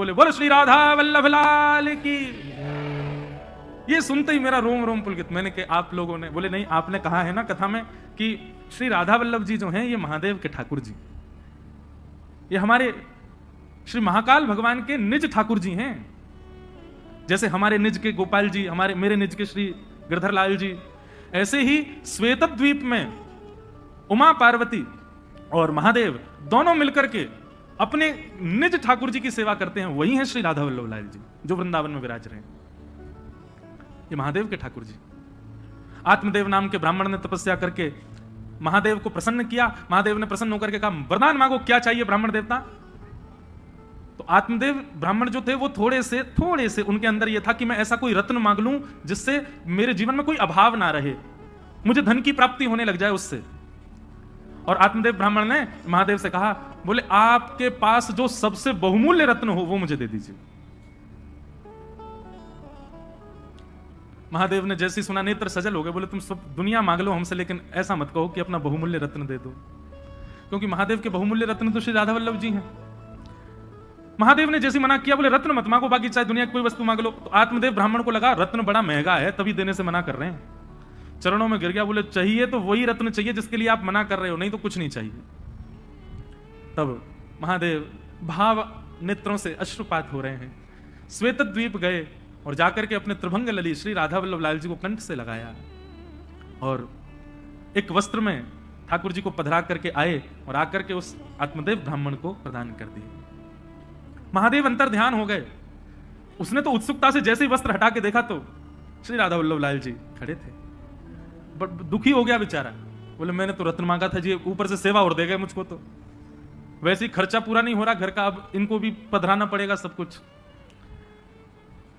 बोले बोलो श्री राधा वल्लभ लाल की। ये सुनते ही मेरा रोम रोम पुलकित। मैंने कहा आप लोगों ने, बोले नहीं, आपने कहा है ना कथा में कि श्री राधा वल्लभ जी जो हैं ये महादेव के ठाकुर जी, ये हमारे श्री महाकाल भगवान के निज ठाकुर जी हैं। जैसे हमारे निज के गोपाल जी, मेरे निज के श्री गिरधर लाल जी, ऐसे ही श्वेतद्वीप में उमा पार्वती और महादेव दोनों मिलकर के अपने निज ठाकुर जी की सेवा करते हैं। वही हैं श्री राधा वल्लभ लाल जी जो वृंदावन में विराज रहे हैं। ये महादेव के ठाकुर जी। आत्मदेव नाम के ब्राह्मण ने तपस्या करके महादेव को प्रसन्न किया। महादेव ने प्रसन्न होकर के कहा वरदान मांगो, क्या चाहिए ब्राह्मण देवता। तो आत्मदेव ब्राह्मण जो थे वो थोड़े से उनके अंदर ये था कि मैं ऐसा कोई रत्न मांग लूं जिससे मेरे जीवन में कोई अभाव ना रहे, मुझे धन की प्राप्ति होने लग जाए उससे। और आत्मदेव ब्राह्मण ने महादेव से कहा, बोले आपके पास जो सबसे बहुमूल्य रत्न हो वो मुझे दे दीजिए। महादेव ने जैसे सुना नेत्र सजल हो गए, बोले तुम सब दुनिया मांग लो हमसे, लेकिन ऐसा मत कहो कि अपना बहुमूल्य रत्न दे दो, क्योंकि महादेव के बहुमूल्य रत्न तो श्री राधा वल्लभ जी हैं। महादेव ने जैसे मना किया, बोले रत्न मत मांगो, बाकी चाहे दुनिया की कोई वस्तु मांग लो। तो आत्मदेव ब्राह्मण को लगा रत्न बड़ा महंगा है, तभी देने से मना कर रहे हैं। चरणों में गिर गया, बोले चाहिए तो वही रत्न चाहिए जिसके लिए आप मना कर रहे हो, नहीं तो कुछ नहीं चाहिए। तब महादेव भाव नेत्रों से अश्रुपात हो रहे हैं, श्वेतद्वीप गए और जाकर के अपने त्रिभंग लली श्री राधा वल्लभ लाल जी को कंठ से लगाया और एक वस्त्र में ठाकुर जी को पधरा करके आए और आकर के उस आत्मदेव ब्राह्मण को प्रदान कर दिए। महादेव अंतर ध्यान हो गए। उसने तो उत्सुकता से जैसे ही वस्त्र हटा के देखा तो श्री राधा वल्लभ लाल जी खड़े थे। दुखी हो गया बेचारा, बोले मैंने तो रत्न मांगा था जी, ऊपर से सेवा और दे गए मुझको, तो वैसे ही खर्चा पूरा नहीं हो रहा घर का, अब इनको भी पधराना पड़ेगा सब कुछ।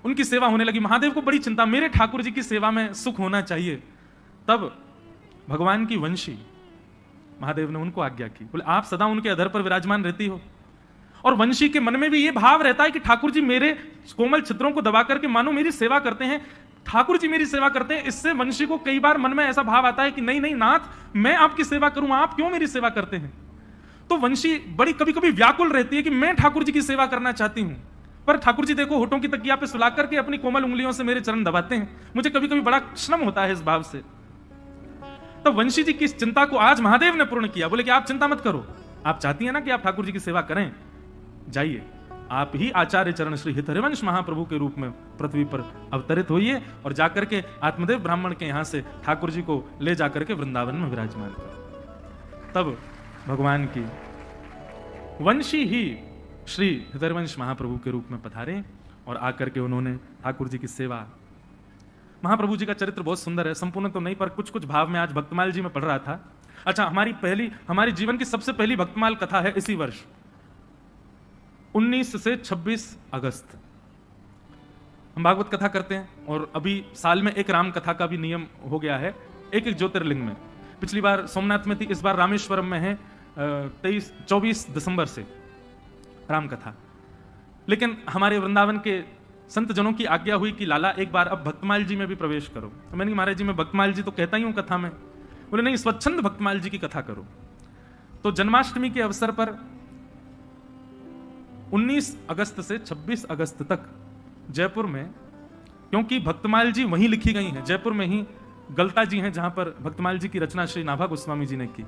उनकी सेवा होने लगी। महादेव को बड़ी चिंता, मेरे ठाकुर जी की सेवा में सुख होना चाहिए। तब भगवान की वंशी महादेव ने उनको आज्ञा की, बोले आप सदा उनके अधर पर विराजमान रहती हो, और वंशी के मन में भी ये भाव रहता है कि ठाकुर जी मेरे कोमल छिद्रों को दबा करके मानो मेरी सेवा करते हैं, ठाकुर जी मेरी सेवा करते हैं। इससे वंशी को कई बार मन में ऐसा भाव आता है कि नहीं नहीं नाथ, मैं आपकी सेवा करूं, आप क्यों मेरी सेवा करते हैं। तो वंशी बड़ी कभी कभी व्याकुल रहती है कि मैं ठाकुर जी की सेवा करना चाहती हूं, पर ठाकुर जी देखो होठों की तकिया पे सुला करके अपनी कोमल उंगलियों से मेरे चरण दबाते हैं, मुझे कभी कभी बड़ा श्रम होता है इस भाव से। तो वंशी जी की इस चिंता को आज महादेव ने पूर्ण किया। बोले कि आप चिंता मत करो, आप चाहती हैं ना कि आप ठाकुर जी की सेवा करें, जाइए आप ही आचार्य चरण श्री हितहरिवंश महाप्रभु के रूप में पृथ्वी पर अवतरित होइए और जाकर के आत्मदेव ब्राह्मण के यहां से ठाकुर जी को ले जाकर के वृंदावन में विराजमान कर। तब भगवान की वंशी ही श्री हितहरिवंश महाप्रभु के रूप में पधारे और आकर के उन्होंने ठाकुर जी की सेवा। महाप्रभु जी का चरित्र बहुत सुंदर है, संपूर्ण तो नहीं पर कुछ कुछ भाव में आज भक्तमाल जी में पढ़ रहा था। अच्छा, हमारी जीवन की सबसे पहली भक्तमाल कथा है इसी वर्ष 19 से 26 अगस्त। हम भागवत कथा करते हैं और अभी साल में एक राम कथा का भी नियम हो गया है, एक ज्योतिर्लिंग में। पिछली बार सोमनाथ में थी, इस बार रामेश्वरम में है 24 दिसंबर से राम कथा। लेकिन हमारे वृंदावन के संत जनों की आज्ञा हुई कि लाला एक बार अब भक्तमाल जी में भी प्रवेश करो। तो मैंने कहा महाराज जी मैं भक्तमाल जी तो कहता ही हूं कथा में। बोले नहीं, स्वच्छंद भक्तमाल जी की कथा करो। तो जन्माष्टमी के अवसर पर 19 अगस्त से 26 अगस्त तक जयपुर में, क्योंकि भक्तमाल जी वहीं लिखी गई हैं, जयपुर में ही गलता जी हैं जहां पर भक्तमाल जी की रचना श्री नाभा गोस्वामी जी ने की,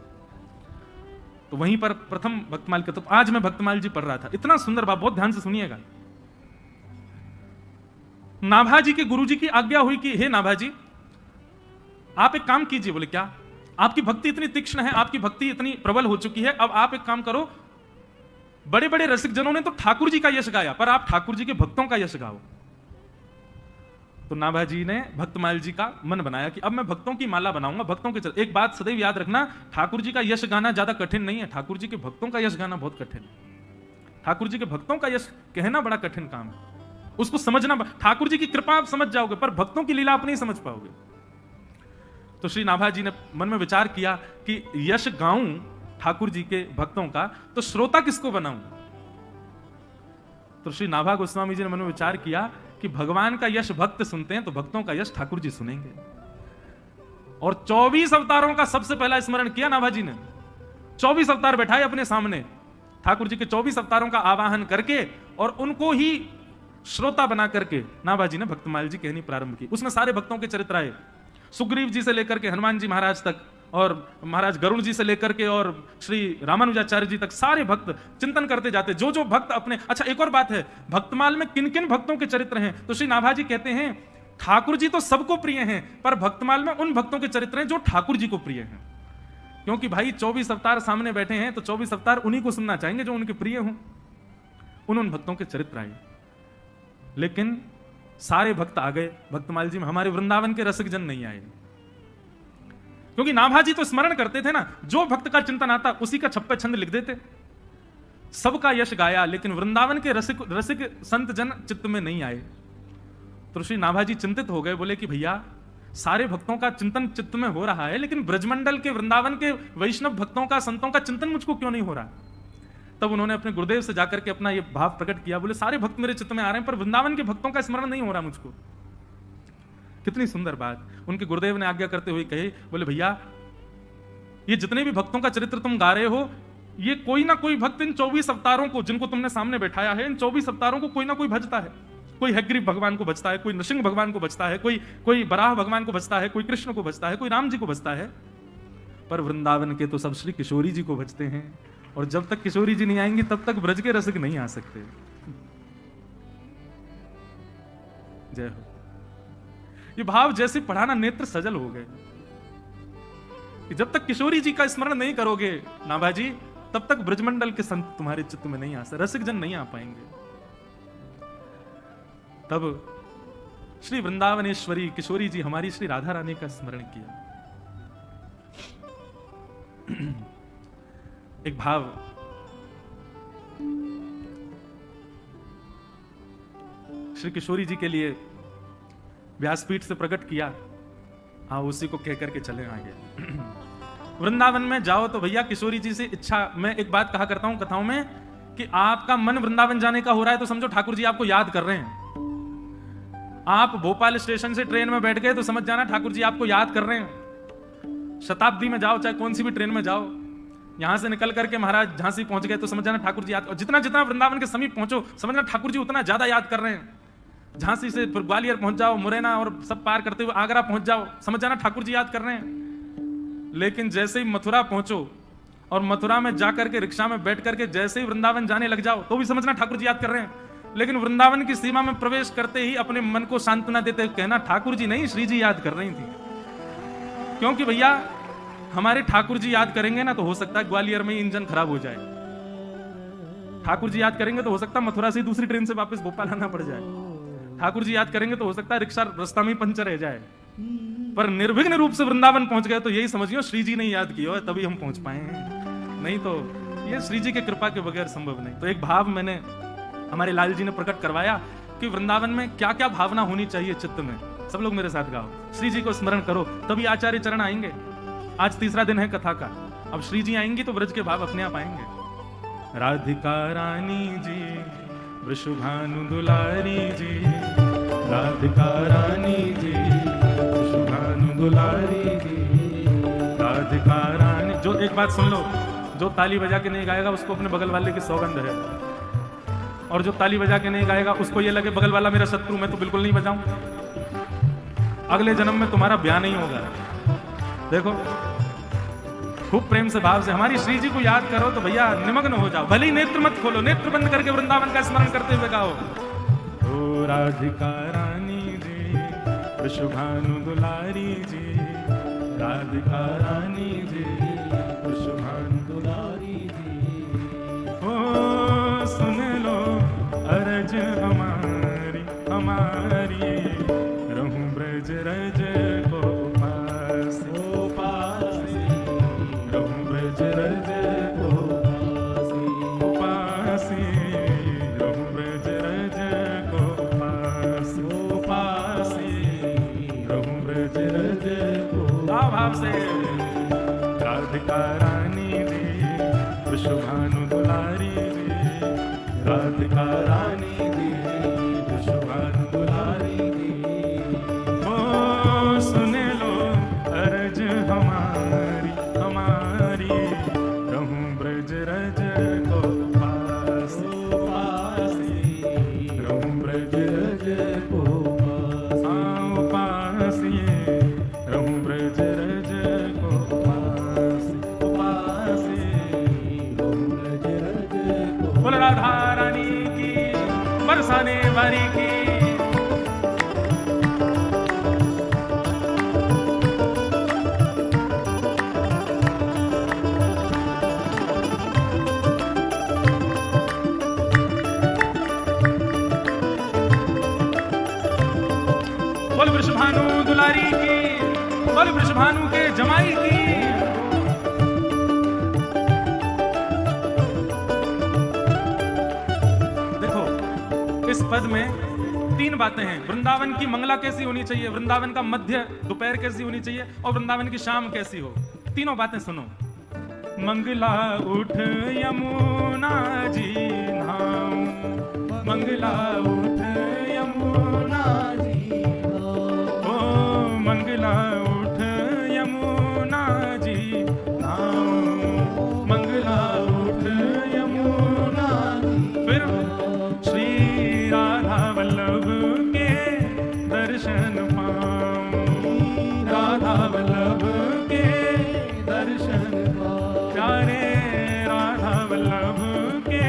तो वहीं पर प्रथम भक्तमाल का। तो आज मैं भक्तमाल जी पढ़ रहा था, इतना सुंदर बात, बहुत ध्यान से सुनिएगा। नाभा जी के गुरु जी की आज्ञा हुई कि हे नाभा जी आप एक काम कीजिए। बोले क्या? आपकी भक्ति इतनी तीक्ष्ण है, आपकी भक्ति इतनी प्रबल हो चुकी है, अब आप एक काम करो, बड़े बड़े रसिक जनों ने तो ठाकुर जी का यश गाया, पर आप ठाकुर जी के भक्तों का यश गाओ। तो नाभा जी ने भक्तमाल जी का मन बनाया कि अब मैं भक्तों की माला बनाऊंगा, भक्तों के एक बात सदैव याद रखना, ठाकुर जी का यश गाना ज्यादा कठिन नहीं है, ठाकुर जी के भक्तों का यश गाना बहुत कठिन है। ठाकुर जी के भक्तों का यश कहना बड़ा कठिन काम है, उसको समझना। ठाकुर जी की कृपा आप समझ जाओगे, पर भक्तों की लीला आप नहीं समझ पाओगे। तो श्री नाभा जी ने मन में विचार किया कि यश गाऊं ठाकुर जी के भक्तों का, तो श्रोता किसको बनाऊं। तो श्री नाभा गोस्वामी जी ने मन में विचार किया कि भगवान का यश भक्त सुनते हैं, तो भक्तों का यश ठाकुर जी सुनेंगे। और 24 अवतारों का सबसे पहला स्मरण किया नाभा जी ने। 24 अवतार बैठाए अपने सामने ठाकुर जी के 24 अवतारों का आवाहन करके और उनको ही श्रोता बना करके नाभाजी ने भक्तमाल जी कहनी प्रारंभ की। उसमें सारे भक्तों के चरित्र आए, सुग्रीव जी से लेकर के हनुमान जी महाराज तक, और महाराज गरुड़ जी से लेकर के और श्री रामानुजाचार्य जी तक सारे भक्त चिंतन करते जाते, जो जो भक्त अपने। अच्छा, एक और बात है, भक्तमाल में किन किन भक्तों के चरित्र हैं, तो श्री नाभाजी कहते हैं ठाकुर जी तो सबको प्रिय हैं, पर भक्तमाल में उन भक्तों के चरित्र हैं जो ठाकुर जी को प्रिय हैं। क्योंकि भाई 24 अवतार सामने बैठे हैं, तो 24 अवतार उन्हीं को सुनना चाहेंगे जो उनके प्रिय हों। उन भक्तों के चरित्र आए, लेकिन सारे भक्त आ गए भक्तमाल जी में, हमारे वृंदावन के रसिक जन नहीं आए। क्योंकि नाभाजी तो स्मरण करते थे ना, जो भक्त का चिंतन आता उसी का छप्पे छंद लिख देते, सबका यश गाया, लेकिन वृंदावन के रसिक संत जन चित्त में नहीं आए। तो श्री नाभाजी चिंतित हो गए, बोले कि भैया सारे भक्तों का चिंतन चित्त में हो रहा है, लेकिन ब्रजमंडल के वृंदावन के वैष्णव भक्तों का, संतों का चिंतन मुझको क्यों नहीं हो रहा। तब उन्होंने अपने गुरुदेव से जाकर के अपना ये भाव प्रकट किया, बोले सारे भक्त मेरे चित्त में आ रहे हैं, पर वृंदावन के भक्तों का स्मरण नहीं हो रहा मुझको। कितनी सुंदर बात उनके गुरुदेव ने आज्ञा करते हुए कही, बोले भैया ये जितने भी भक्तों का चरित्र तुम गा रहे हो, ये कोई ना कोई भक्त इन 24 अवतारों को जिनको तुमने सामने बैठाया है, इन 24 अवतारों को कोई ना कोई भजता है। कोई हयग्रीव भगवान को भजता है, कोई नृसिंह भगवान को भजता है, कोई बराह भगवान को भजता है, कोई कृष्ण को भजता है, कोई राम जी को भजता है, पर वृंदावन के तो सब श्री किशोरी जी को भजते हैं। और जब तक किशोरी जी नहीं आएंगी तब तक ब्रज के रसिक नहीं आ सकते। जय हो। ये भाव जैसे पढ़ाना नेत्र सजल हो गए कि जब तक किशोरी जी का स्मरण नहीं करोगे नाभाजी, तब तक ब्रजमंडल के संत तुम्हारे चित्त में नहीं आ सकते, रसिक जन नहीं आ पाएंगे। तब श्री वृंदावनेश्वरी किशोरी जी हमारी श्री राधा रानी का स्मरण किया। एक भाव श्री किशोरी जी के लिए व्यासपीठ से प्रकट किया, हाँ उसी को कह करके चले आगे। वृंदावन में जाओ तो भैया किशोरी जी से इच्छा, मैं एक बात कहा करता हूं कथाओं में कि आपका मन वृंदावन जाने का हो रहा है तो समझो ठाकुर जी आपको याद कर रहे हैं। आप भोपाल स्टेशन से ट्रेन में बैठ गए तो समझ जाना ठाकुर जी आपको याद कर रहे हैं। शताब्दी में जाओ, चाहे कौन सी भी ट्रेन में जाओ, यहां से निकल करके महाराज झांसी पहुंच गए तो समझ जाना ठाकुर जी याद, और जितना जितना वृंदावन के समीप पहुंचो समझना ठाकुर जी उतना ज्यादा याद कर रहे हैं। झांसी से फिर ग्वालियर पहुंच जाओ, मुरैना और सब पार करते हुए आगरा पहुंच जाओ, समझ जाना ठाकुर जी याद कर रहे हैं। लेकिन जैसे ही मथुरा पहुंचो और मथुरा में जाकर के रिक्शा में बैठ करके जैसे ही वृंदावन जाने लग जाओ तो भी समझना ठाकुर जी याद कर रहे हैं। लेकिन वृंदावन की सीमा में प्रवेश करते ही अपने मन को सांत्वना देते हुए कहना ठाकुर जी नहीं, श्री जी याद कर रही थी। क्योंकि भैया हमारे ठाकुर जी याद करेंगे ना तो हो सकता है ग्वालियर में इंजन खराब हो जाए, ठाकुर जी याद करेंगे तो हो सकता है मथुरा से दूसरी ट्रेन से वापस भोपाल आना पड़ जाए, ठाकुर जी याद करेंगे तो हो सकता है रिक्शा रास्ता में पंचर रह जाए, पर निर्विघ्न रूप से वृंदावन पहुंच गए तो यही समझिए श्री जी ने याद किया है, तभी हम पहुंच पाए हैं, नहीं तो ये श्री जी के कृपा के बगैर संभव नहीं। तो एक भाव मैंने हमारे लाल जी ने प्रकट करवाया कि वृंदावन में क्या क्या भावना होनी चाहिए चित्त में। सब लोग मेरे साथ गाओ, श्री जी को स्मरण करो तभी आचार्य चरण आएंगे। आज तीसरा दिन है कथा का, अब श्री जी आएंगी तो ब्रज के भाव अपने आप आएंगे। राधिका रानी जी, वृषभानु दुलारी जी, राधिका रानी जी, वृषभानु दुलारी जी, राधिका रानी। जो एक बात सुन लो, जो ताली बजा के नहीं गाएगा उसको अपने बगल वाले की सौगंध है, और जो ताली बजा के नहीं गाएगा उसको ये लगे बगल वाला मेरा शत्रु, मैं तो बिल्कुल नहीं बजाऊं, अगले जन्म में तुम्हारा ब्याह नहीं होगा। देखो खूब प्रेम से भाव से हमारी श्री जी को याद करो तो भैया निमग्न हो जाओ, भले ही नेत्र मत खोलो, नेत्र बंद करके वृंदावन का स्मरण करते हुए गाओ। ओ राधिका रानी जी, वृषभानु दुलारी जी, राधिका रानी जी, वृषभानु दुलारी जी। ओ सुन लो अरज हमारी हमारी, रहूं ब्रज रज को पास, रहूं ब्रज रज को पासी, रहूं ब्रज रज को पासी, रहूं ब्रज रज को। भाव से राधिका रानी जी, वृषभानु दुलारी जी, राधिका रानी जी, वृषभानु दुलारी जी। ओ सुन लो अरज हमारी हमारी, रहूं ब्रज रज को बरसाने वारी की। बोल वृषभानु दुलारी की, बोल वृषभानु के जमाई की। देखो इस पद में 3 बातें हैं। वृंदावन की मंगला कैसी होनी चाहिए, वृंदावन का मध्य दोपहर कैसी होनी चाहिए, और वृंदावन की शाम कैसी हो। तीनों बातें सुनो। मंगला उठ यमुना जी नाम, मंगला उठ यमुना जी, ओ मंगला उठ यमुना जी नाम, मंगला उठ यमुना। फिर श्री राधा वल्लभ के दर्शन पाऊं, राधा वल्लभ के दर्शन पाऊं, प्यारे राधा वल्लभ के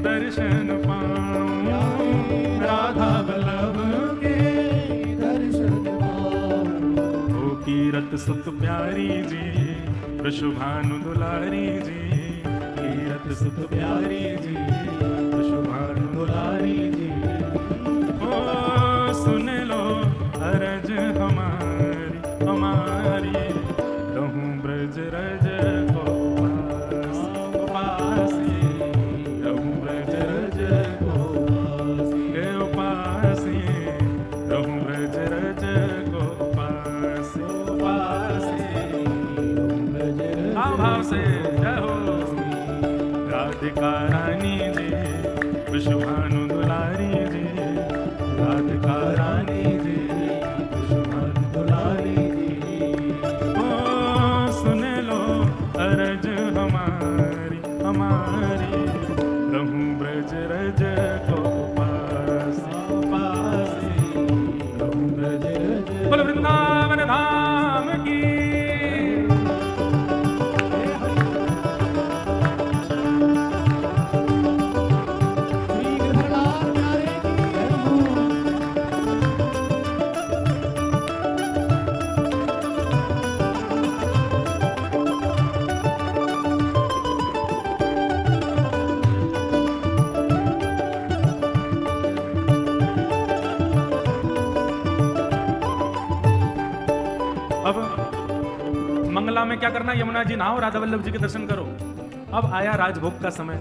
दर्शन पाऊं, राधा वल्लभ के दर्शन पाऊं। ओ कीरत सुत प्यारी जी, वृषभानु दुलारी जी, कीरत सुत प्यारी जी, वृषभानु दुलारी जी। ओ सुन लो अरज हमारी हमारी, रहूं ब्रज रज को पासी, रहूं ब्रज रज को पासी, रहूं ब्रज रज को पासी, भाव भाव से जय हो। राधिका रानी जी, वृषभानु दुलारी जी, राधिका रानी जी, वृषभानु दुलारी जी। ओ सुन लो अरज हमारी हमारी, रहूं ब्रज रज को पासी, रहूं ब्रज रज। बोल वृंदावन धाम की। अब मंगला में क्या करना, यमुना जी नहाओ, राधा वल्लभ जी के दर्शन करो। अब आया राजभोग का समय।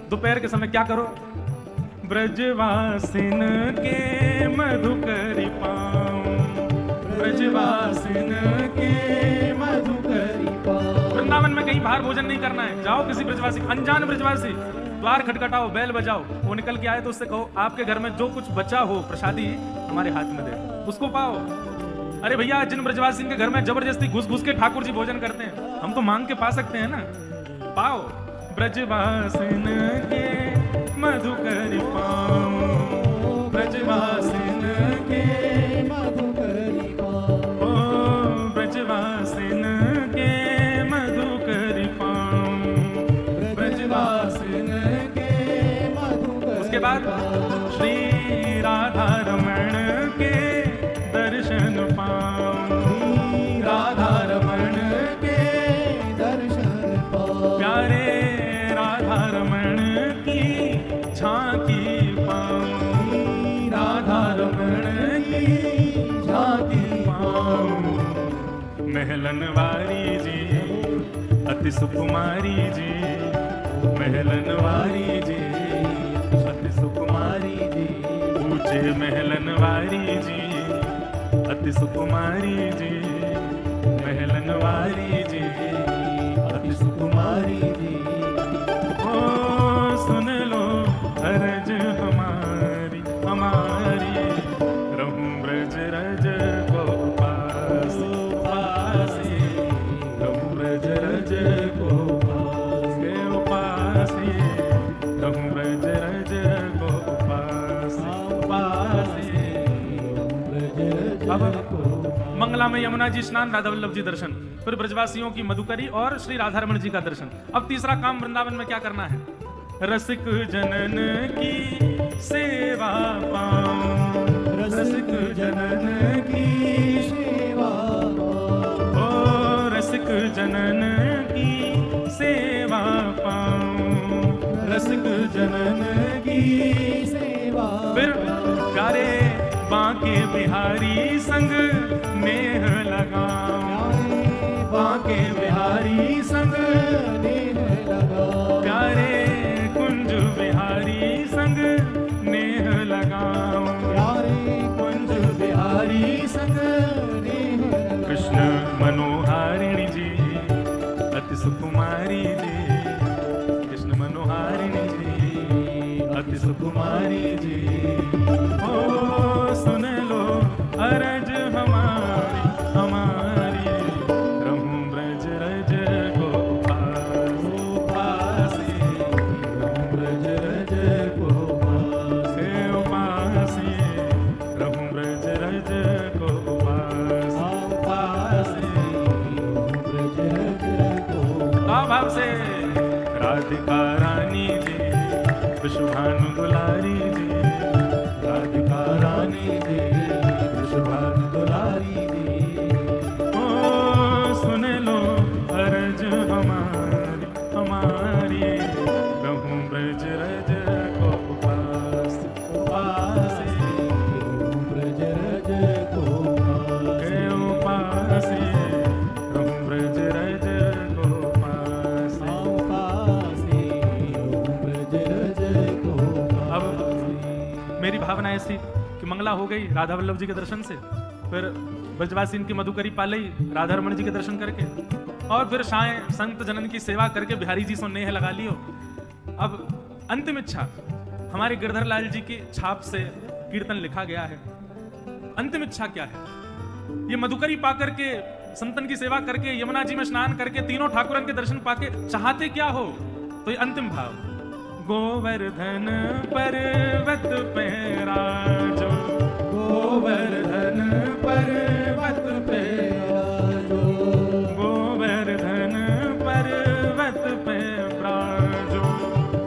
दोपहर के समय क्या करो, ब्रजवासिन के मधुकरी पाऊं, ब्रजवासिन के मधुकरी पाऊं। वृंदावन में कहीं बाहर भोजन नहीं करना है। जाओ किसी ब्रजवासी, अनजान ब्रजवासी, द्वार खटखटाओ, बैल बजाओ, वो निकल के आए तो उससे कहो आपके घर में जो कुछ बचा हो प्रसादी हमारे हाथ में दे, उसको पाओ। अरे भैया, जिन ब्रजवासी के घर में जबरदस्ती घुस घुस के ठाकुर जी भोजन करते हैं, हम तो मांग के पा सकते हैं ना, पाओ। ब्रजवासिन के मधुकरी पाऊं, ब्रजवासिन के मधुकरी पाऊं, ओ ब्रजवासिन के मधुकरी पाऊं, ब्रजवासिन के मधुकरी। उसके बाद श्री राधा रमण के दर्शन पाऊं, राधा रमण के दर्शन पाऊं, प्यारे राधा रमण की झांकी पाऊं, राधा रमण की झांकी पाऊं। महलन वारी जी, अति सुकुमारी जी, महलन वारी जी, अति सुकुमारी जी, ऊंचे महलन वारी जी, अति सुकुमारी जी, महलन वारी जी, अति सुकुमारी जी। ओ सुन लो अरज हमारी हमारी, रहूं ब्रज रज को पासी, रहूं ब्रज रज को पासी, रहूं ब्रज रज को पासी। अब मंगला में यमुना जी स्नान, राधा वल्लभ जी दर्शन, फिर ब्रजवासियों की मधुकरी और श्री राधारमण जी का दर्शन। अब तीसरा काम वृंदावन में क्या करना है, रसिक जनन की सेवा। फिर प्यारे बांके बिहारी संग नेह लगाऊं, बांके बिहारी संग नेह लगाऊं, प्यारे कुंज बिहारी संग नेह लगाऊं, प्यारे कुंज बिहारी संग नेह लगाऊं। कृष्ण मनोहारिणी जी अति सुकुमारी जी, कृष्ण मनोहारिणी जी अति सुकुमारी जी। ओ सुन लो अरज हमारी हमारी, रहूं ब्रज रज गोपास उपासी, रहूं ब्रज रज गोपास उपासी, रहूं ब्रज रज गोपास उपासी, रहूं ब्रज रज गोपास। भाव से राधिका रानी जी विश्वभानु दुलारी जी, राधिका रानी जी विश्वभानु दुलारी जी। ओ सुन लो अरज हमारी हमारी, रहूं ब्रज रज गोपास उपासी, रहूं ब्रज रज गोपास उपासी, रहूं ब्रज रज गोपास। उपासी, रहूं ब्रज रज गोपास। अब मेरी भावना ऐसी कि मंगला हो गई राधा वल्लभ जी के दर्शन से, फिर ब्रजवासी इनकी मधुकरी पालई राधा रमण जी के दर्शन करके, और फिर साय संत जनन की सेवा करके बिहारी जी से नेह लगा लियो। अब अंतिम इच्छा हमारे गिरधर लाल जी की छाप से कीर्तन लिखा गया है। अंतिम इच्छा क्या है? ये मधुकरी पा करके संतन की सेवा करके यमुना जी में स्नान करके तीनों ठाकुरन के दर्शन पाके चाहते क्या हो? तो ये अंतिम भाव, गोवर्धन पर्वत पे राजो, गोवर्धन पर्वत पे राजो, गोवर्धन पर्वत पे राजो।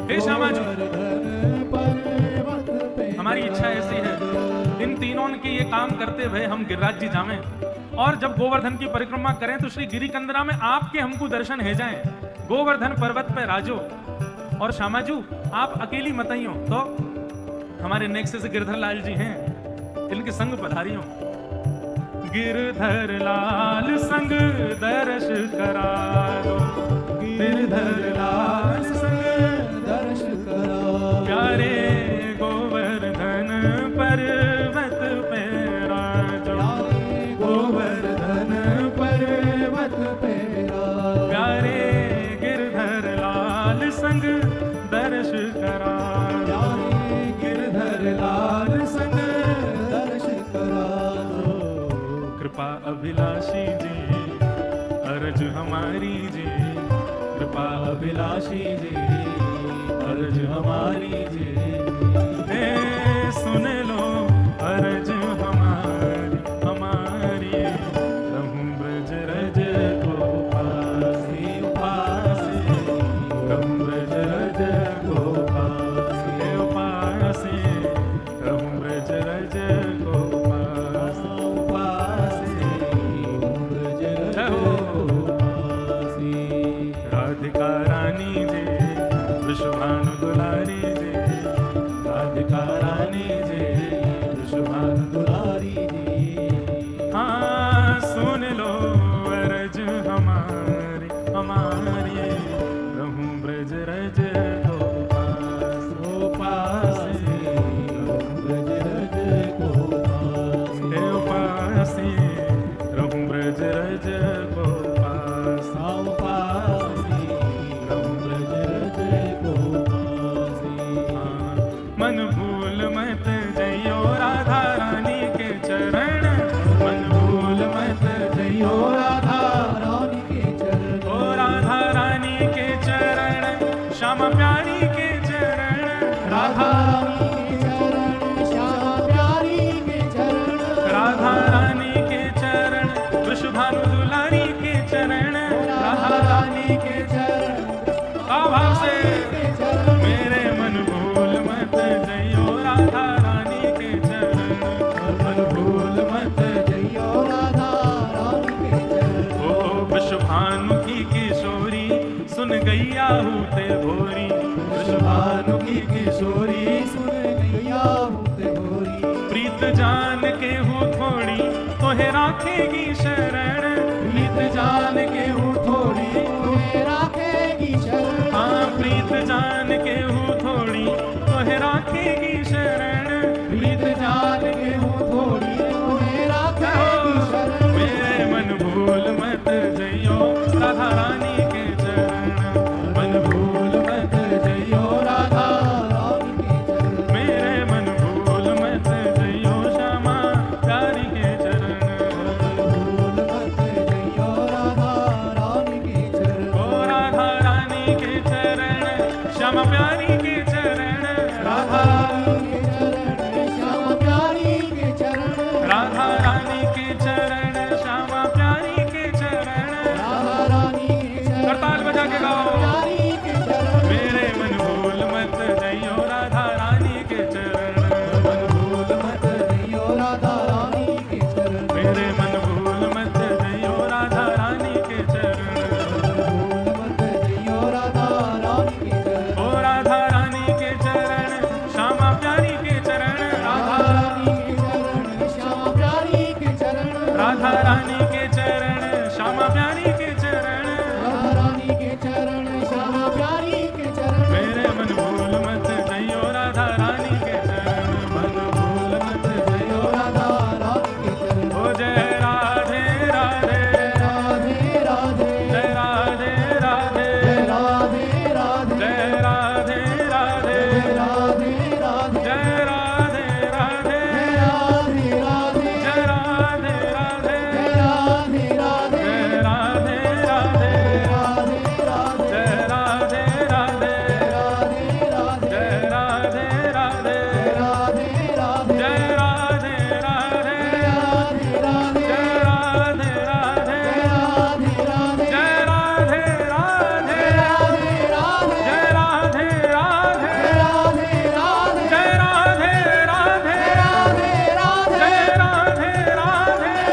हे श्यामा जी, गोवर्धन पर्वत पे हमारी इच्छा ऐसी है इन तीनों के ये काम करते हुए हम गिरिराज जी जावें, और जब गोवर्धन की परिक्रमा करें तो श्री गिरी कंदरा में आपके हमको दर्शन है जाएं। गोवर्धन पर्वत पे राजो, और श्यामाजू आप अकेली मत आइयो, तो हमारे नेक्स्ट से गिरधर लाल जी हैं, इनके संग पधारियो। गिरधर लाल संग दर्श करा दो, गिरधर लाल संग दर्श करा, प्यारे गोवर्धन पर्वत पे राजो, गोवर्धन पर्वत पे राजो, प्यारे गिरधर लाल संग दर्श करा, गिरधर लाल संग दर्श करा। कृपा अभिलाषी जी अरज हमारी जी, कृपा अभिलाषी जी अरज हमारी जी। हे सुन लो अरज हमारी हमारी, रहूं ब्रज रज गोपासी उपासी, रहूं ब्रज रज गोपासी उपासी, रहूं ब्रज रज गोपासी उपासी, ब्रज रज गोपासी। राधिका रानी जी विश्वभानु दुलारी जी, राधिका रानी जी विश्वभानु दुलारी जी। हाँ सुन लो अरज हमारी हमारी, रहूं ब्रज रज गोपास उपासी, ब्रज रज गोपासी, उपासी, रहूं ब्रज रज गोपास उपासी, ब्रज रज गोपासी। मन भूल मत जइयो राधा रानी के चरण, मन भूल मत जइयो राधा रानी के चरण, ओ राधा रानी के चरण, श्यामा प्यारी के चरण, राधा रानी के चरण, श्यामा प्यारी के चरण, राधा रानी के चरण, वृषभानु दुलारी के चरण, राधा रानी के चरण। भाव से मेरे मन भूल मत जइयो राधा रानी के चरण, मन भूल मत जइयो राधा रानी के चरण। ओ विश्वभानु की किशोरी सुन गैया हूते भोरी, वृषभानु की किशोरी, सुन नैया मुक्त गोरी, प्रीत जान के हूँ थोड़ी तोहे राखेगी शरण, प्रीत जान के हूँ थोड़ी तुम्हें राखेगी शरण, हाँ प्रीत जान के हूँ थोड़ी तोहे राखेगी शरण, प्रीत जान के हूँ थोड़ी तुम्हें राखेगी शरण, मेरे मन भूल मत जइयो राधा रानी के चरण, मन भूल मत जइयो राधा रानी के चरण, मेरे मन भूल मत जइयो श्यामा प्यारी के चरण, भूल मत जइयो राधा रानी के चरण, ओ राधा रानी के चरण, श्यामा प्यारी के चरण, राधा रानी के चरण, श्याम प्यारी के चरण, राधा रानी के चरण, श्यामा प्यारी के चरण, राधा रानी के चरण, करताल बजा के गाओ, प्यारी के चरण, मेरे मन भूल मत जइयो राधा रानी के चरण, मन भूल मत जइयो राधा रानी के चरण, मेरे मन भूल मत जइयो राधा रानी के चरण, भूल मत जइयो राधा रानी के चरण, ओ राधा रानी के चरण, श्यामा प्यारी के चरण, राधा रानी के चरण, श्याम प्यारी के चरण, राधा रानी के चरण, श्यामा प्यारी के चरण, राधा रानी के चरण, श्याम प्यारी के चरण, मेरे मन भूल मत जइयो राधा रानी के चरण, मन भूल मत जइयो राधा रानी के चरण, ओ जय राधे राधे, राधे राधे, जय राधे राधे, राधे राधे, जय राधे राधे, राधे राधे, जय राधे राधे, राधे राधे, जय राधे राधे, राधे राधे, जय राधे राधे, राधे राधे, जय राधे राधे, राधे राधे, जय राधे राधे, राधे राधे, जय राधे राधे, राधे राधे, जय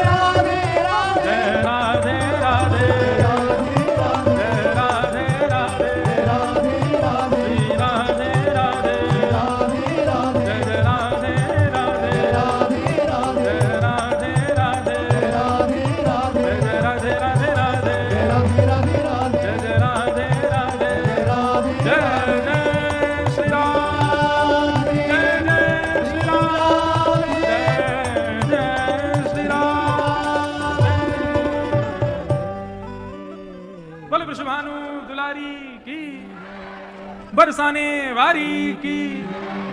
राधे राधे, राधे राधे, जय राधे राधे, राधे राधे, जय राधे राधे, राधे राधे, जय राधे राधे, राधे राधे, जय राधे राधे, राधे राधे, जय राधे राधे, जय राधे राधे, राधे राधे, श्री राधे राधे, राधे राधे, जय जय राधे राधे, राधे राधे, जय राधे राधे, राधे राधे, जय जय राधे राधे राधे, राधे राधे राधे, जय जय राधे राधे, राधे जय जय श्री राम, जय जय श्री राम, जय जय श्री राम, बोल वृषभानु दुलारी की, बरसाने वारी की,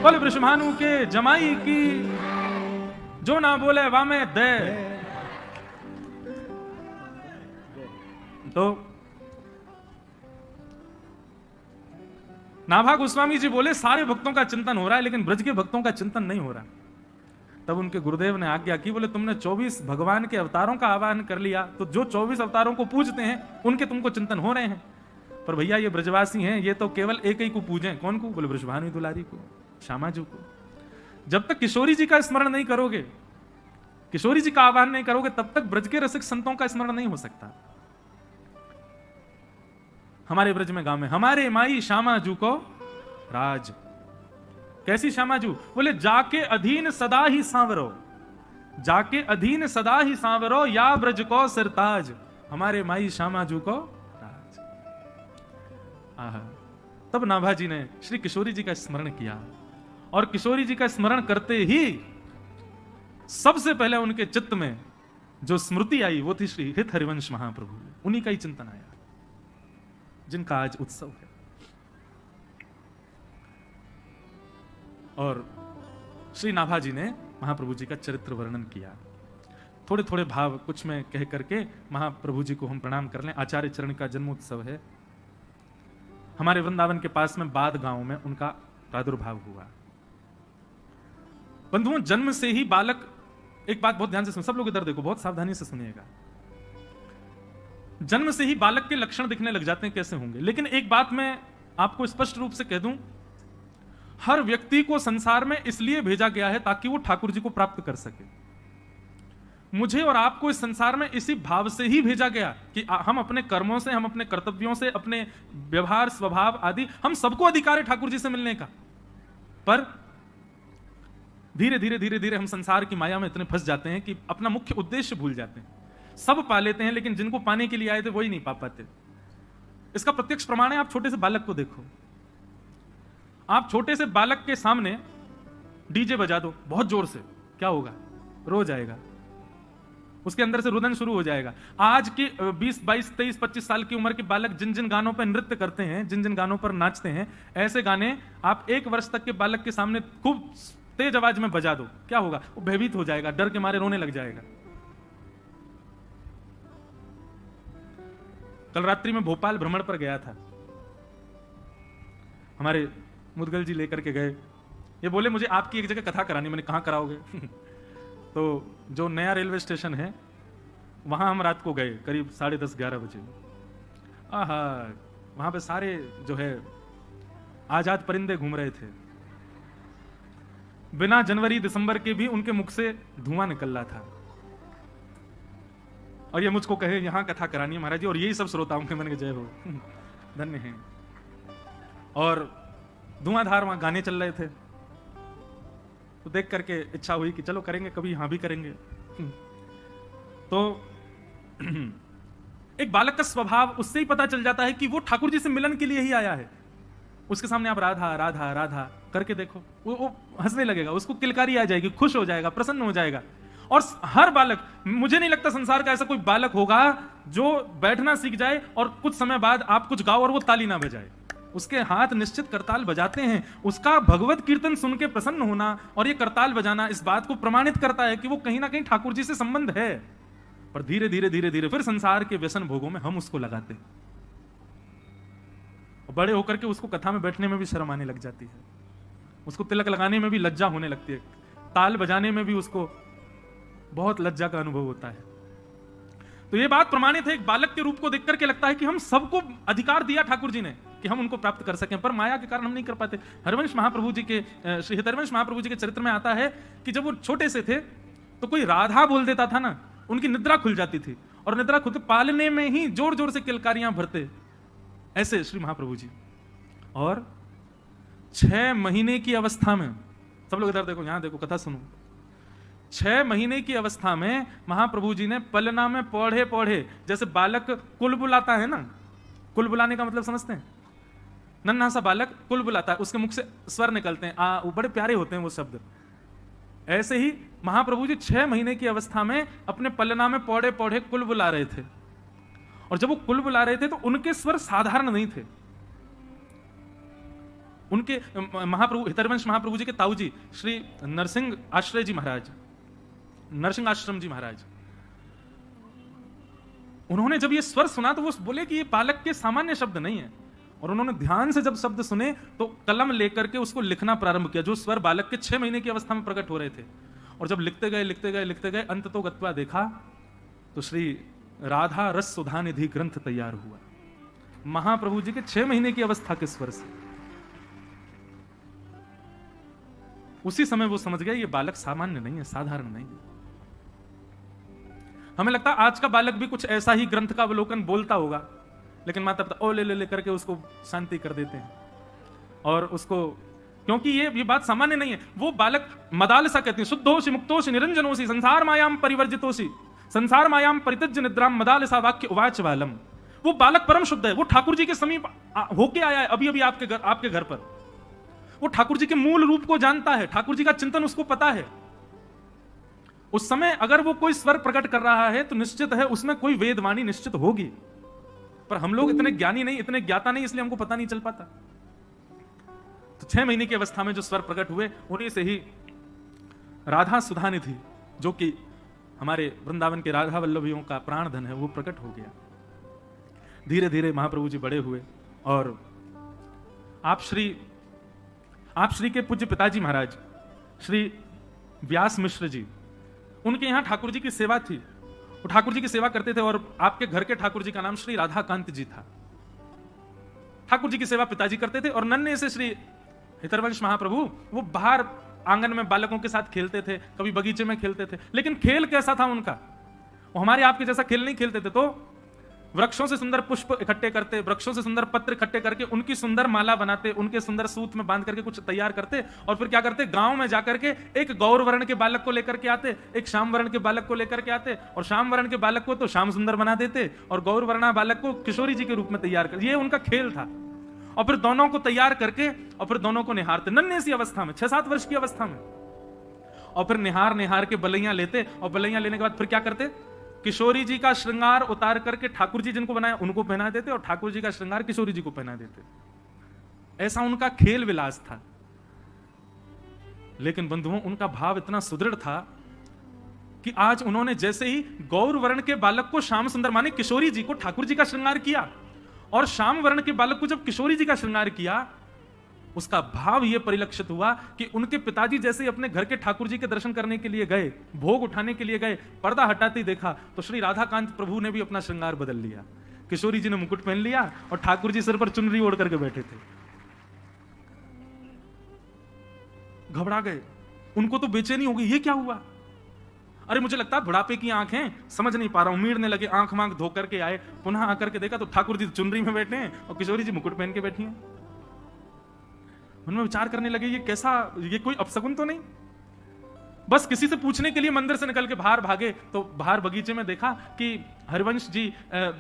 बोल वृषभानु के जमाई की, जो ना बोले वामे दे। तो नाभा गोस्वामी जी बोले सारे भक्तों का चिंतन हो रहा है लेकिन ब्रज के भक्तों का चिंतन नहीं हो रहा। तब उनके गुरुदेव ने आज्ञा की, बोले तुमने 24 भगवान के अवतारों का आह्वान कर लिया तो जो 24 अवतारों को पूजते हैं उनके तुमको चिंतन हो रहे हैं, पर भैया ये ब्रजवासी हैं, ये तो केवल एक ही को पूजें। कौन को? बोले वृषभानु दुलारी को, श्यामा जी को। जब तक किशोरी जी का स्मरण नहीं करोगे, किशोरी जी का आह्वान नहीं करोगे, तब तक ब्रज के रसिक संतों का स्मरण नहीं हो सकता। हमारे ब्रज में गांव में हमारे माई श्यामा जू को राज। कैसी श्यामा जू? बोले जाके अधीन सदा ही सांवरो, जाके अधीन सदा ही सांवरो, या ब्रज को सिरताज। हमारे माई श्यामा जू को राज। आहा, तब नाभा जी ने श्री किशोरी जी का स्मरण किया और किशोरी जी का स्मरण करते ही सबसे पहले उनके चित्त में जो स्मृति आई वो थी श्री हित हरिवंश महाप्रभु। उन्हीं का ही चिंतन आया जिनका आज उत्सव है। और श्री नाभा जी ने महाप्रभु जी का चरित्र वर्णन किया। थोड़े थोड़े भाव कुछ में कह करके महाप्रभु जी को हम प्रणाम कर लें। आचार्य चरण का जन्मोत्सव है। हमारे वृंदावन के पास में बाद गांव में उनका प्रादुर्भाव हुआ। बंधुओं, जन्म से ही बालक, एक बात बहुत ध्यान से सुनो, सब लोग इधर देखो, बहुत सावधानी से सुनिएगा। जन्म से ही बालक के लक्षण दिखने लग जाते हैं, कैसे होंगे? लेकिन एक बात मैं आपको स्पष्ट रूप से कह दूं, हर व्यक्ति को संसार में इसलिए भेजा गया है ताकि वो ठाकुर जी को प्राप्त कर सके। मुझे और आपको इस संसार में इसी भाव से ही भेजा गया कि हम अपने कर्मों से, हम अपने कर्तव्यों से, अपने व्यवहार स्वभाव आदि, हम सबको अधिकार है ठाकुर जी से मिलने का। पर धीरे धीरे धीरे धीरे हम संसार की माया में इतने फंस जाते हैं कि अपना मुख्य उद्देश्य भूल जाते हैं। सब पा लेते हैं लेकिन जिनको पाने के लिए आए थे वही नहीं पा पाते। इसका प्रत्यक्ष प्रमाण है, आप छोटे से बालक को देखो। आप छोटे से बालक के सामने डीजे बजा दो बहुत जोर से, क्या होगा? रो जाएगा, उसके अंदर से रुदन शुरू हो जाएगा। आज के 20, 22, 23, 25 साल की उम्र के बालक जिन जिन गानों पर नृत्य करते हैं, जिन जिन गानों पर नाचते हैं, ऐसे गाने आप 1 वर्ष तक के बालक के सामने खूब तेज आवाज में बजा दो, क्या होगा? वो भयभीत हो जाएगा, डर के मारे रोने लग जाएगा। कल रात्रि में भोपाल भ्रमण पर गया था, हमारे मुदगल जी लेकर के गए। ये बोले मुझे आपकी एक जगह कथा करानी। मैंने कहाँ कराओगे? तो जो नया रेलवे स्टेशन है वहां हम रात को गए करीब 10:30, 11 बजे। आहा, वहां पे सारे जो है आजाद परिंदे घूम रहे थे। बिना जनवरी दिसंबर के भी उनके मुख से धुआं निकल रहा था। और ये मुझको कहे यहां कथा करानी है महाराज जी, और यही सब श्रोताओं के मन के जय हो, धन्य है। और धुआंधार वहां गाने चल रहे थे, तो देख करके इच्छा हुई कि चलो करेंगे, कभी यहां भी करेंगे। तो एक बालक का स्वभाव उससे ही पता चल जाता है कि वो ठाकुर जी से मिलन के लिए ही आया है। उसके सामने आप राधा राधा राधा करके देखो, वो हंसने लगेगा, उसको किलकारी आ जाएगी, खुश हो जाएगा, प्रसन्न हो जाएगा। और हर बालक, मुझे नहीं लगता संसार का ऐसा कोई बालक होगा जो बैठना सीख जाए और कुछ समय बाद आप कुछ गाओ और वो ताली ना बजाए। उसके हाथ निश्चित करताल बजाते हैं। उसका भगवत कीर्तन सुन के प्रसन्न होना और ये करताल बजाना इस बात को प्रमाणित करता है कि वो कहीं ना कहीं ठाकुर जी से संबंध है। पर धीरे धीरे धीरे धीरे फिर संसार के व्यसन भोगों में हम उसको लगाते हैं। बड़े होकर के उसको कथा में बैठने में भी शर्म आने लग जाती है, उसको तिलक लगाने में भी लज्जा होने लगती है, ताल बजाने में भी उसको बहुत लज्जा का अनुभव होता है। तो ये बात प्रमाणित है, एक बालक के रूप को देख करके लगता है कि हम सबको अधिकार दिया ठाकुर जी ने कि हम उनको प्राप्त कर सकें, पर माया के कारण हम नहीं कर पाते। हरिवंश महाप्रभु जी के, श्री हरिवंश महाप्रभु जी के चरित्र में आता है कि जब वो छोटे से थे तो कोई राधा बोल देता था ना, उनकी निद्रा खुल जाती थी, और निद्रा खुद पालने में ही जोर जोर से किलकारियां भरते, ऐसे श्री महाप्रभु जी। और 6 महीने की अवस्था में, सब लोग इधर देखो, यहां देखो, कथा सुनो। 6 महीने की अवस्था में महाप्रभु जी ने पलना में पौधे पौधे, जैसे बालक कुल बुलाता है ना, कुल बुलाने का मतलब समझते हैं? नन्हा सा बालक कुल बुलाता है, उसके मुख से स्वर निकलते हैं, वो बड़े प्यारे होते हैं वो शब्द। ऐसे ही महाप्रभु जी 6 महीने की अवस्था में अपने पलना में पौधे पौधे कुल बुला रहे थे। और जब वो कुल बुला रहे थे तो उनके स्वर साधारण नहीं थे। उनके महाप्रभु, हितरवंश महाप्रभु जी के ताऊ जी श्री नरसिंह आश्रय जी महाराज, नरसिंह आश्रम जी महाराज, उन्होंने जब ये स्वर सुना तो वो बोले कि ये बालक के सामान्य शब्द नहीं है। और उन्होंने ध्यान से जब शब्द सुने तो कलम लेकर के उसको लिखना प्रारंभ किया, जो स्वर बालक के 6 महीने की अवस्था में प्रकट हो रहे थे। और जब लिखते गए लिखते गए लिखते गए, अंत तो गत्वा देखा तो श्री राधा रस सुधा निधि ग्रंथ तैयार हुआ, महाप्रभु जी के 6 महीने की अवस्था के स्वर से। उसी समय वो समझ गए ये बालक सामान्य नहीं है, साधारण नहीं है। हमें लगता है आज का बालक भी कुछ ऐसा ही ग्रंथ का अवलोकन बोलता होगा, लेकिन माता पिता ओ ले ले ले करके उसको शांति कर देते हैं। और उसको, क्योंकि ये बात सामान्य नहीं है। वो बालक मदालसा कहते हैं, शुद्धोषि मुक्तोषि निरंजनोषि संसार मायाम परिवर्जितोषि संसार मायाम परित्यज्य निद्राम मदालसा वाक्य उवाच बालम। वो बालक परम शुद्ध है, वो ठाकुर जी के समीप होके आया है अभी अभी आपके घर पर। वो ठाकुर जी के मूल रूप को जानता है, ठाकुर जी का चिंतन उसको पता है। उस समय अगर वो कोई स्वर प्रकट कर रहा है तो निश्चित है उसमें कोई वेदवाणी निश्चित होगी। पर हम लोग इतने ज्ञानी नहीं, इतने ज्ञाता नहीं, इसलिए हमको पता नहीं चल पाता। तो 6 महीने की अवस्था में जो स्वर प्रकट हुए, उन्हीं से ही राधा सुधा निधि, जो कि हमारे वृंदावन के राधा वल्लभियों का प्राण धन है, वो प्रकट हो गया। धीरे धीरे महाप्रभु जी बड़े हुए और आप श्री के पूज्य पिताजी महाराज श्री व्यास मिश्र जी, उनके यहां ठाकुर जी की सेवा थी। वो ठाकुर जी की सेवा करते थे और आपके घर के ठाकुर जी का नाम श्री राधाकांत जी था। ठाकुर जी की सेवा पिताजी करते थे और नन्हे से श्री हितरवंश महाप्रभु वो बाहर आंगन में बालकों के साथ खेलते थे, कभी बगीचे में खेलते थे, लेकिन खेल कैसा था उनका? वो हमारे आपके जैसा खेल नहीं खेलते थे। तो वृक्षों से सुंदर पुष्प इकट्ठे करते, वृक्षों से सुंदर पत्र इकट्ठे करके उनकी सुंदर माला बनाते, उनके सुंदर सूत में बांध करके कुछ तैयार करते, और फिर क्या करते, गांव में जाकर के एक गौर वर्ण के बालक को लेकर के आते, एक श्याम वर्ण के बालक को लेकर के आते, और श्याम वर्ण के बालक को तो श्याम सुंदर बना देते, और गौर वर्णा बालक को किशोरी जी के रूप में तैयार कर, ये उनका खेल था। और फिर दोनों को तैयार करके और फिर दोनों को निहारते, नन्हे सी अवस्था में, 6-7 वर्ष की अवस्था में, और फिर निहार के बलैया लेते, और बलैया लेने के बाद फिर क्या करते, किशोरी जी का श्रृंगार उतार करके ठाकुर जी जिनको बनाया उनको पहना देते, और ठाकुर जी का श्रृंगार किशोरी जी को पहना देते। ऐसा उनका खेल विलास था। लेकिन बंधुओं, उनका भाव इतना सुदृढ़ था कि आज उन्होंने जैसे ही गौर वर्ण के बालक को श्याम सुंदर माने किशोरी जी को ठाकुर जी का श्रृंगार किया, और श्याम वर्ण के बालक को जब किशोरी जी का श्रृंगार किया, उसका भाव यह परिलक्षित हुआ कि उनके पिताजी जैसे ही अपने घर के ठाकुर जी के दर्शन करने के लिए गए, भोग उठाने के लिए गए, पर्दा हटाते ही देखा तो श्री राधाकांत प्रभु ने भी अपना श्रृंगार बदल लिया। किशोरी जी ने मुकुट पहन लिया और ठाकुर जी सिर पर चुनरी ओढ़ करके बैठे थे। घबरा गए, उनको तो बेचैनी हो गई, ये क्या हुआ? अरे मुझे लगता है बुढ़ापे की आंखें, समझ नहीं पा रहा हूं, उमीड़ने लगे, आंख मांख धो करके आए, पुनः आकर के देखा तो ठाकुर जी चुनरी में बैठे हैं और किशोरी जी मुकुट पहन के बैठी हैं। उनमें विचार करने लगे, ये कैसा, ये कोई अपशगुन तो नहीं? बस किसी से पूछने के लिए मंदिर से निकल के बाहर भागे तो बाहर बगीचे में देखा कि हरिवंश जी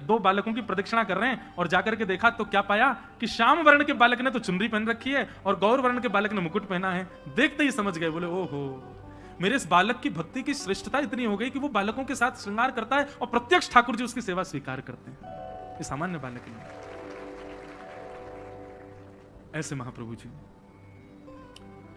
2 बालकों की प्रदक्षिणा कर रहे हैं, और जाकर के देखा तो क्या पाया कि श्याम वर्ण के बालक ने तो चुनरी पहन रखी है और गौर वर्ण के बालक ने मुकुट पहना है। देखते ही समझ गए, बोले ओहो, मेरे इस बालक की भक्ति की श्रेष्ठता इतनी हो गई कि वो बालकों के साथ श्रृंगार करता है और प्रत्यक्ष ठाकुर जी उसकी सेवा स्वीकार करते हैं। ये सामान्य बालक नहीं। ऐसे महाप्रभु जी,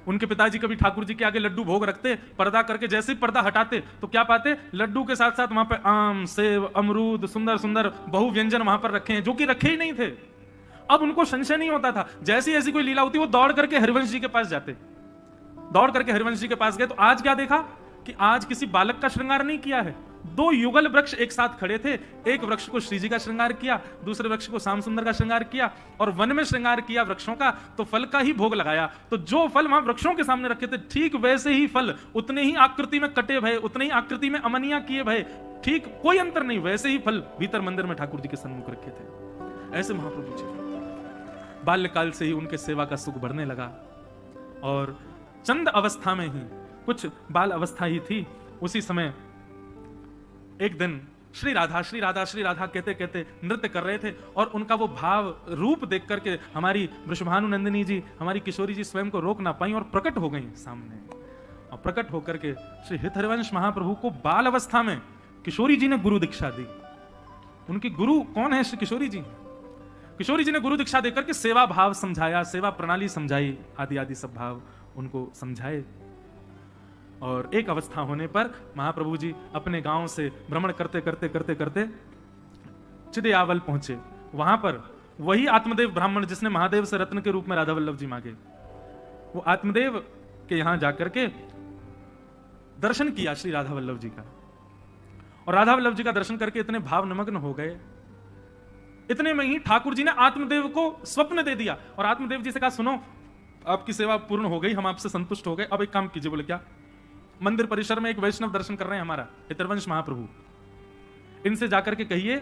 उनके पिताजी कभी ठाकुर जी के आगे लड्डू भोग रखते, पर्दा करके जैसे ही पर्दा हटाते तो क्या पाते, लड्डू के साथ साथ वहां पे आम, सेब, अमरूद, सुंदर सुंदर बहु व्यंजन वहां पर रखे हैं, जो कि रखे ही नहीं थे। अब उनको संशय नहीं होता था, जैसी ऐसी कोई लीला होती वो दौड़ करके हरिवंश जी के पास जाते, दौड़ करके हरिवंश जी के पास गए तो आज क्या देखा कि आज किसी बालक का श्रृंगार नहीं किया है, 2 युगल वृक्ष एक साथ खड़े थे, एक वृक्ष को श्री जी का श्रृंगार किया, दूसरे वृक्ष को श्याम सुंदर का श्रृंगार किया, और वन में श्रृंगार किया वृक्षों का तो फल का ही भोग लगाया। तो जो फल वहां वृक्षों के सामने रखे थे, ठीक वैसे ही फल, उतने ही आकृति में कटे भये, उतने ही आकृति में अमनिया किए भये, ठीक कोई अंतर नहीं, वैसे ही फल भीतर मंदिर में ठाकुर जी के सन्मुख रखे थे। ऐसे महाप्रभु जी, बाल्यकाल से ही उनके सेवा का सुख बढ़ने लगा, और चंद अवस्था में ही, कुछ बाल अवस्था ही थी, उसी समय एक दिन श्री राधा श्री राधा श्री राधा कहते कहते नृत्य कर रहे थे, और उनका वो भाव रूप देख करके हमारी वृषभानु नंदिनी जी, हमारी किशोरी जी स्वयं को रोक ना पाई और प्रकट हो गई सामने। और प्रकट होकर के श्री हित हरिवंश महाप्रभु को बाल अवस्था में किशोरी जी ने गुरु दीक्षा दी। उनकी गुरु कौन है? श्री किशोरी जी। किशोरी जी ने गुरु दीक्षा देकर के सेवा भाव समझाया, सेवा प्रणाली समझाई, आदि आदि सब भाव उनको समझाए। और एक अवस्था होने पर महाप्रभु जी अपने गांव से भ्रमण करते करते करते करते चिदयावल पहुंचे। वहां पर वही आत्मदेव ब्राह्मण जिसने महादेव से रत्न के रूप में राधा वल्लभ जी मांगे, वो आत्मदेव के यहां जाकर के दर्शन किया श्री राधा वल्लभ जी का, और राधा वल्लभ जी का दर्शन करके इतने भाव निमग्न हो गए, इतने में ही ठाकुर जी ने आत्मदेव को स्वप्न दे दिया, और आत्मदेव जी से कहा, सुनो आपकी सेवा पूर्ण हो गई, हम आपसे संतुष्ट हो गए, अब एक काम कीजिए। बोले क्या? मंदिर परिसर में एक वैष्णव दर्शन कर रहे हैं हमारा हितरवंश महाप्रभु, इनसे जाकर के कहिए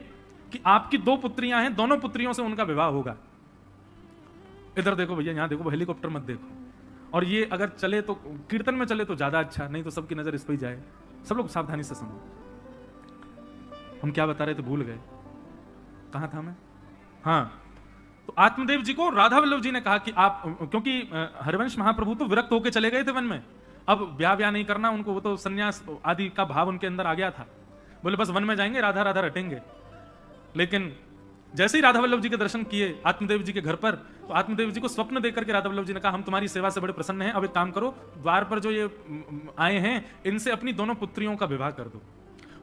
कि आपकी 2 पुत्रियां हैं, दोनों पुत्रियों से उनका विवाह होगा। इधर देखो भैया, यहां देखो, हेलीकॉप्टर मत देखो, और ये अगर चले तो कीर्तन में चले तो ज्यादा अच्छा, नहीं तो सबकी नजर इस पर ही जाए। सब लोग सावधानी से सुनो। हम क्या बता रहे थे, भूल गए, कहां था मैं? हाँ, तो आत्मदेव जी को राधा वल्लभ जी ने कहा कि आप, क्योंकि हरिवंश महाप्रभु तो विरक्त होकर चले गए थे वन में, अब ब्याह नहीं करना उनको, वो तो सन्यास आदि का भाव उनके अंदर आ गया था। बोले बस वन में जाएंगे, राधा राधा रटेंगे। लेकिन जैसे ही राधा वल्लभ जी के दर्शन किए आत्मदेव जी के घर पर, तो आत्मदेव जी को स्वप्न देकर के राधा वल्लभ जी ने कहा, हम तुम्हारी सेवा से बड़े प्रसन्न हैं, अब एक काम करो, द्वार पर जो ये आए हैं इनसे अपनी दोनों पुत्रियों का विवाह कर दो।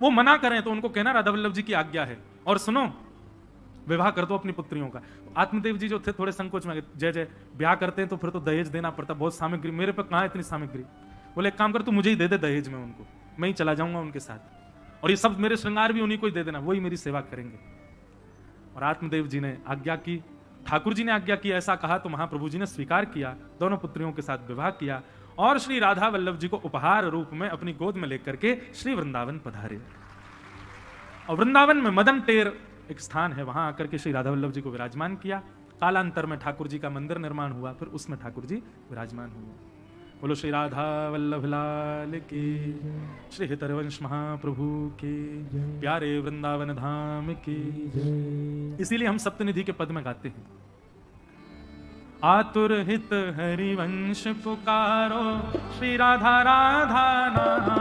वो मना करें तो उनको कहना राधा वल्लभ जी की आज्ञा है, और सुनो विवाह कर दो अपनी पुत्रियों का। आत्मदेव जी जो थे थोड़े संकोच में, जय जय, ब्याह करते हैं तो फिर तो दहेज देना पड़ता, बहुत सामग्री, मेरे पे कहां इतनी सामग्री। बोले एक काम कर, तू मुझे ही दे दे दहेज में उनको, मैं ही चला जाऊंगा उनके साथ, और ये सब मेरे श्रृंगार भी उन्हीं को ही दे देना, वही मेरी सेवा करेंगे। और आत्मदेव जी ने आज्ञा की, ठाकुर जी ने आज्ञा की, ऐसा कहा तो महाप्रभु जी ने स्वीकार किया, दोनों पुत्रियों के साथ विवाह किया। और श्री राधा वल्लभ जी को उपहार रूप में अपनी गोद में लेकर के श्री वृंदावन पधारे। और वृंदावन में मदन टेर एक स्थान है, वहां आकर के श्री राधा वल्लभ जी को विराजमान किया। कालांतर में ठाकुर जी का मंदिर निर्माण हुआ, फिर उसमें ठाकुर जी विराजमान हुए। बोलो श्री राधा वल्लभ लाल की, श्री हितरवंश महाप्रभु की, प्यारे वृंदावन धाम की। इसीलिए हम सप्तनिधि के पद में गाते हैं, आतुर हित हरिवंश पुकारो श्री राधा राधा नाम।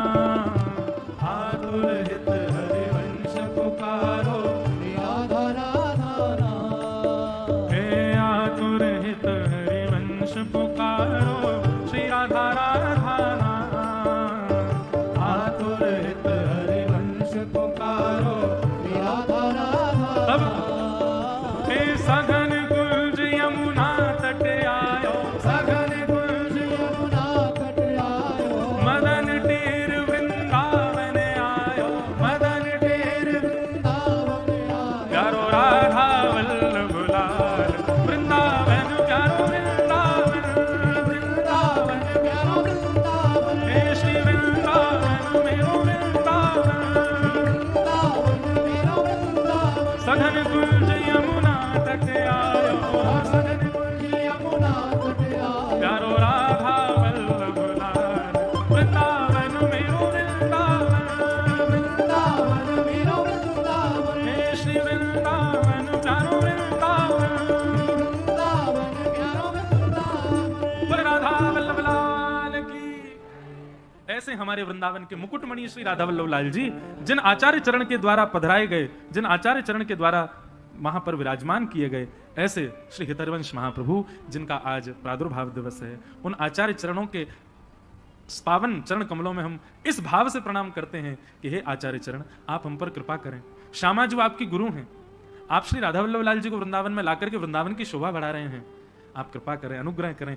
आतुर हित हरिवंश पुकारो श्री राधा राधा नाम। हे आतुर हित हरिवंश पुकारो श्री राधा राधा नाम। आतुर हित हरिवंश पुकारो श्री राधा राधा तब हे सघन कुंज यमुना तट आयो, सघन कुंज यमुना तट आयो। मदन टेर वृंदावन आयो, मदन टेर वृंदावन आयो। प्यारो राधा वल्लभ लाल वृंदावन, प्यारो वृंदावन, वृंदावन प्यारो वृंदावन। हे श्री वृंदावन मेरो वृंदावन। वृंदावन मेरो वृंदावन। सघन कुंज यमुना तट आयो, सघन कुंज यमुना तट आयो। प्यारो राधा वल्लभ लाल वृंदावन मेरो वृंदावन। वृंदावन मेरो वृंदावन। हे श्री वृंदावन प्यारो वृंदावन। वृंदावन प्यारो वृंदावन। बोले राधा वल्लभ लाल की। ऐसे हमारे वृंदावन के मुकुटमणि श्री राधा वल्लभ लाल जी, जिन आचार्य चरण के द्वारा पधराए गए, जिन आचार्य चरण के द्वारा वहां पर विराजमान किए गए, ऐसे श्री हितरवंश महाप्रभु जिनका आज प्रादुर्भाव दिवस है, उन आचार्य चरणों के पावन चरण कमलों में हम इस भाव से प्रणाम करते हैं कि हे आचार्य चरण, आप हम पर कृपा करें। श्यामा जी आपकी गुरु हैं, आप श्री राधा वल्लभ लाल जी को वृंदावन में लाकर के वृंदावन की शोभा बढ़ा रहे हैं, आप कृपा करें, अनुग्रह करें।